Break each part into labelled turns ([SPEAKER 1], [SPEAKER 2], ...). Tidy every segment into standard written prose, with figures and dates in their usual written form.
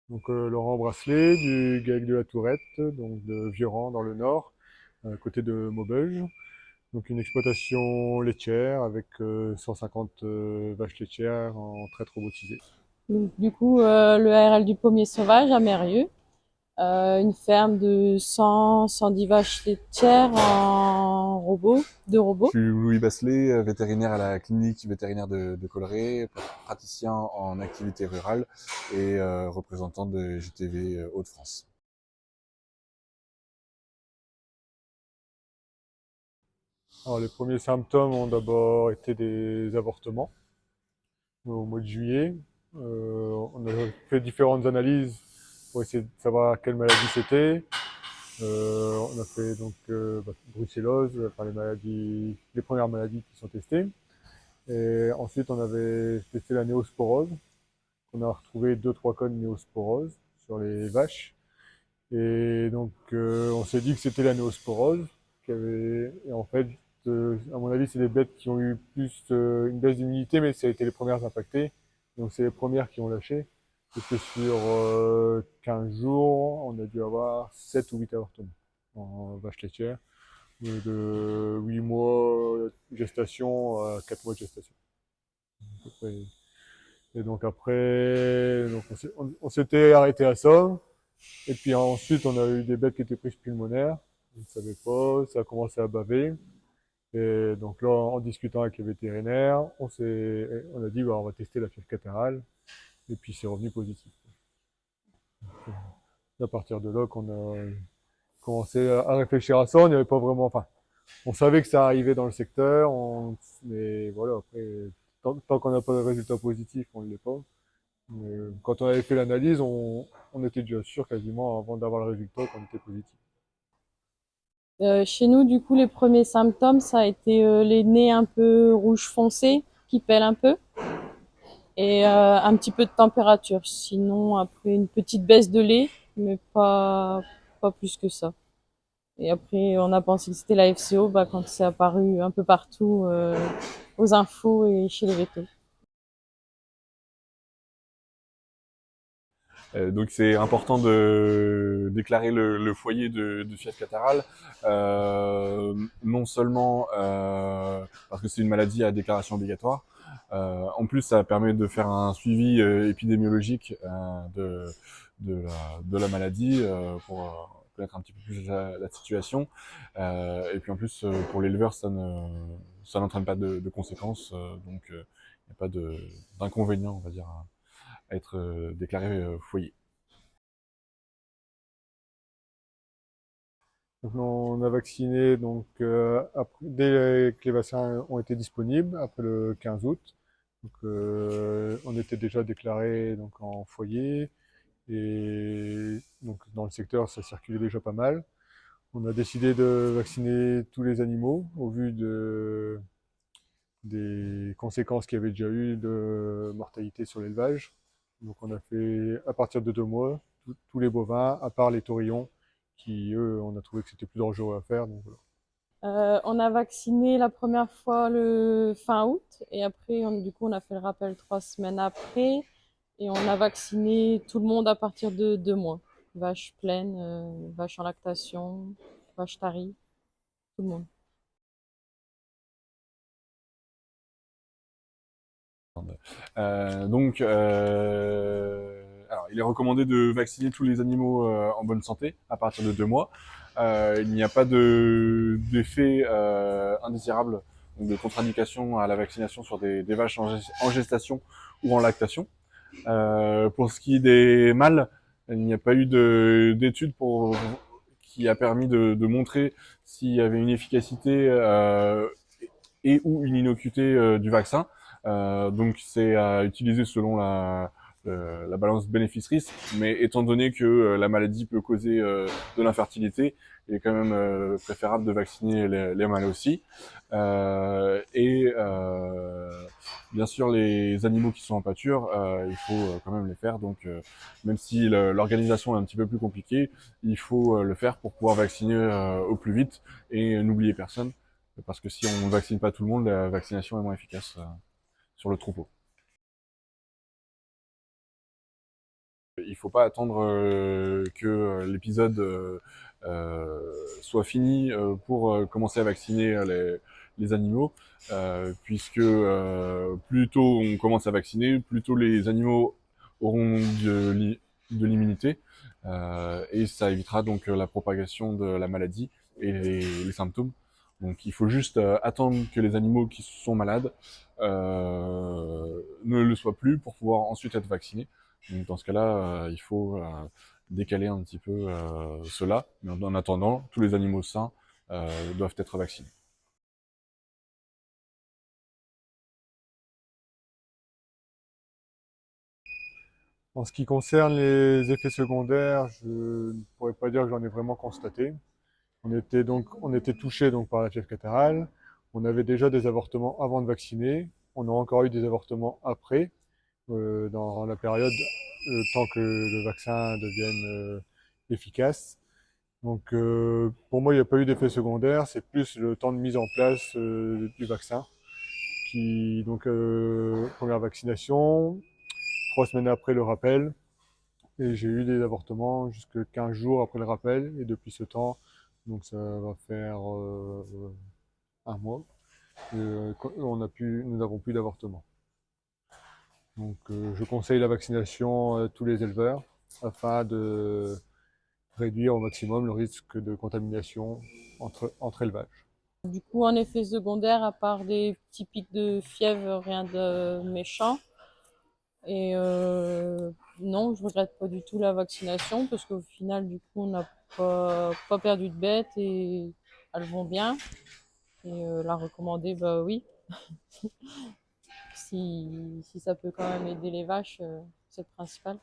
[SPEAKER 1] Donc Laurent Brasselet du GAEC de la Tourette, donc de Vieuran dans le nord, à côté de Maubeuge. Donc une exploitation laitière avec 150 vaches laitières en traite robotisée.
[SPEAKER 2] Donc, du coup, le ARL du Pommier Sauvage à Mérieux, une ferme de 110 vaches laitières en robot, de
[SPEAKER 3] Je
[SPEAKER 2] robots.
[SPEAKER 3] suis Louis Basselet, vétérinaire à la clinique vétérinaire de Colleré, praticien en activité rurale et représentant de GTV Hauts-de-France.
[SPEAKER 1] Alors les premiers symptômes ont d'abord été des avortements au mois de juillet. On a fait différentes analyses pour essayer de savoir quelle maladie c'était. On a fait donc brucellose, enfin les premières maladies qui sont testées. Et ensuite, on avait testé la néosporose. On a retrouvé deux trois cas de néosporose sur les vaches. Et donc, on s'est dit que c'était la néosporose. Et en fait, à mon avis, c'est des bêtes qui ont eu plus une baisse d'immunité, mais ça a été les premières impactées. Donc, c'est les premières qui ont lâché. Parce que sur 15 jours, on a dû avoir 7 ou 8 avortements en vache laitière, de 8 mois de gestation à 4 mois de gestation. À peu près. Et donc après, donc on s'était arrêté à ça. Et puis ensuite, on a eu des bêtes qui étaient prises pulmonaires. On ne savait pas, ça a commencé à baver. Et donc là, en discutant avec les vétérinaires, on a dit, bah, on va tester la fièvre cattarale. Et puis c'est revenu positif. À partir de là qu'on a commencé à réfléchir à ça, on n'y avait pas vraiment, enfin, on savait que ça arrivait dans le secteur, mais voilà, après, tant qu'on n'a pas de résultat positif, on ne l'est pas. Mais quand on avait fait l'analyse, on était déjà sûr quasiment avant d'avoir le résultat qu'on était positif.
[SPEAKER 2] Chez nous, du coup, les premiers symptômes, ça a été les nez un peu rouge foncé, qui pèlent un peu, et un petit peu de température. Sinon, après, une petite baisse de lait, mais pas plus que ça. Et après, on a pensé que c'était la FCO bah, quand c'est apparu un peu partout aux infos et chez les vétos.
[SPEAKER 3] Donc c'est important de déclarer le foyer de fièvre catarrhale, non seulement parce que c'est une maladie à déclaration obligatoire, en plus ça permet de faire un suivi épidémiologique de la maladie pour connaître un petit peu plus la situation. Et puis en plus pour l'éleveur ça n'entraîne pas de conséquences, donc il n'y a pas d'inconvénient on va dire à être déclaré foyer.
[SPEAKER 1] Donc on a vacciné donc dès que les vaccins ont été disponibles après le 15 août. Donc on était déjà déclaré donc en foyer et donc dans le secteur ça circulait déjà pas mal. On a décidé de vacciner tous les animaux au vu des conséquences qu'il y avait déjà eu de mortalité sur l'élevage. Donc on a fait à partir de 2 mois tous les bovins, à part les taurillons, qui eux on a trouvé que c'était plus dangereux à faire. Donc voilà.
[SPEAKER 2] On a vacciné la première fois le fin août et après, du coup, on a fait le rappel 3 semaines après et on a vacciné tout le monde à partir de 2 mois. Vaches pleines, vaches en lactation, vaches taries, tout le monde.
[SPEAKER 3] Alors, il est recommandé de vacciner tous les animaux en bonne santé à partir de 2 mois. Il n'y a pas d'effet indésirable, donc de contre-indication à la vaccination sur des vaches en gestation ou en lactation. Pour ce qui est des mâles, il n'y a pas eu d'études qui a permis de montrer s'il y avait une efficacité et ou une innocuité du vaccin. Donc c'est à utiliser selon la balance bénéfice-risque, mais étant donné que la maladie peut causer de l'infertilité, il est quand même préférable de vacciner les mâles aussi. Bien sûr, les animaux qui sont en pâture, il faut quand même les faire. Donc, même si l'organisation est un petit peu plus compliquée, il faut le faire pour pouvoir vacciner au plus vite et n'oublier personne. Parce que si on ne vaccine pas tout le monde, la vaccination est moins efficace sur le troupeau. il faut pas attendre que l'épisode soit fini pour commencer à vacciner les animaux, puisque plus tôt on commence à vacciner, plus tôt les animaux auront de l'immunité, et ça évitera donc la propagation de la maladie et les symptômes. Donc il faut juste attendre que les animaux qui sont malades ne le soient plus pour pouvoir ensuite être vaccinés. Donc dans ce cas-là, il faut décaler un petit peu cela. Mais en attendant, tous les animaux sains doivent être vaccinés.
[SPEAKER 1] En ce qui concerne les effets secondaires, je ne pourrais pas dire que j'en ai vraiment constaté. On était touché donc par la fièvre catarrhale. On avait déjà des avortements avant de vacciner. On a encore eu des avortements après, dans la période, tant que le vaccin devienne efficace. Donc, pour moi, il n'y a pas eu d'effet secondaire. C'est plus le temps de mise en place du vaccin. Donc, première vaccination, 3 semaines après le rappel. Et j'ai eu des avortements jusque 15 jours après le rappel. Et depuis ce temps, donc ça va faire un mois, nous n'avons plus d'avortement. Donc je conseille la vaccination à tous les éleveurs afin de réduire au maximum le risque de contamination entre élevages.
[SPEAKER 2] Du coup, en effet secondaire, à part des petits pics de fièvre, rien de méchant. Et non, je regrette pas du tout la vaccination parce qu'au final, du coup, on n'a pas perdu de bêtes et elles vont bien. Et la recommander, bah oui. Si ça peut quand même aider les vaches, c'est le principal.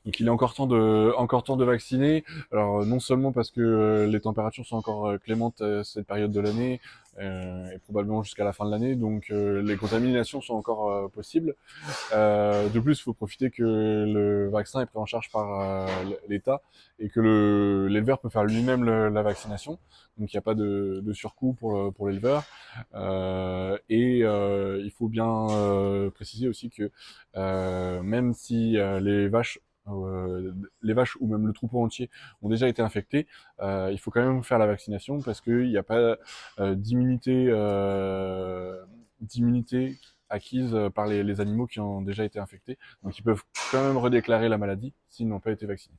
[SPEAKER 3] Donc il est encore temps de vacciner. Alors non seulement parce que les températures sont encore clémentes cette période de l'année et probablement jusqu'à la fin de l'année, donc les contaminations sont encore possibles. De plus, il faut profiter que le vaccin est pris en charge par l'État et que l'éleveur peut faire lui-même la vaccination. Donc il n'y a pas de surcoût pour l'éleveur. Il faut bien préciser aussi que même si les vaches ou même le troupeau entier ont déjà été infectés, il faut quand même faire la vaccination parce qu'il n'y a pas d'immunité acquises par les animaux qui ont déjà été infectés. Donc ils peuvent quand même redéclarer la maladie s'ils n'ont pas été vaccinés.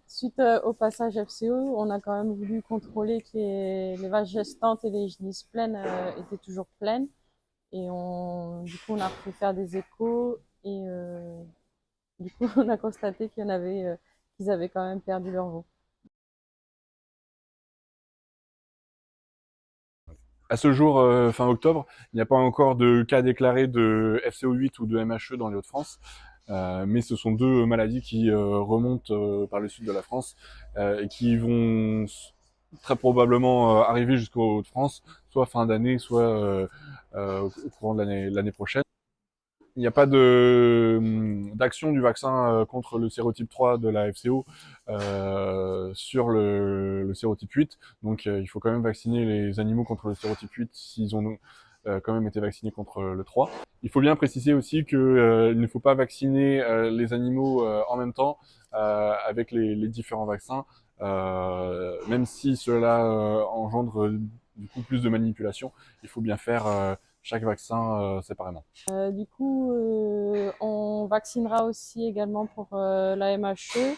[SPEAKER 2] Suite au passage FCO, on a quand même voulu contrôler que les vaches gestantes et les génisses pleines étaient toujours pleines. Et du coup, on a pu faire des échos et du coup, on a constaté qu'ils avaient quand même perdu leur veau.
[SPEAKER 3] À ce jour, fin octobre, il n'y a pas encore de cas déclarés de FCO8 ou de MHE dans les Hauts-de-France. Mais ce sont deux maladies qui remontent par le sud de la France et qui vont très probablement arriver jusqu'aux Hauts-de-France, soit fin d'année, soit au courant de l'année prochaine. Il n'y a pas d'action du vaccin contre le sérotype 3 de la FCO sur le sérotype 8. Donc il faut quand même vacciner les animaux contre le sérotype 8 s'ils ont quand même été vaccinés contre le 3. Il faut bien préciser aussi qu'il ne faut pas vacciner les animaux en même temps avec les différents vaccins, même si cela engendre du coup plus de manipulation. Il faut bien faire chaque vaccin séparément.
[SPEAKER 2] Du coup, on vaccinera aussi également pour la MHE,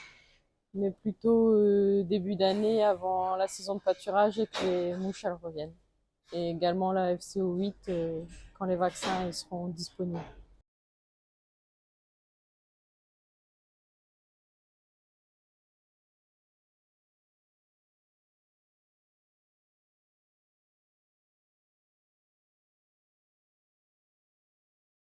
[SPEAKER 2] mais plutôt début d'année avant la saison de pâturage et que les mouches elles reviennent. Et également la FCO8 quand les vaccins ils seront disponibles.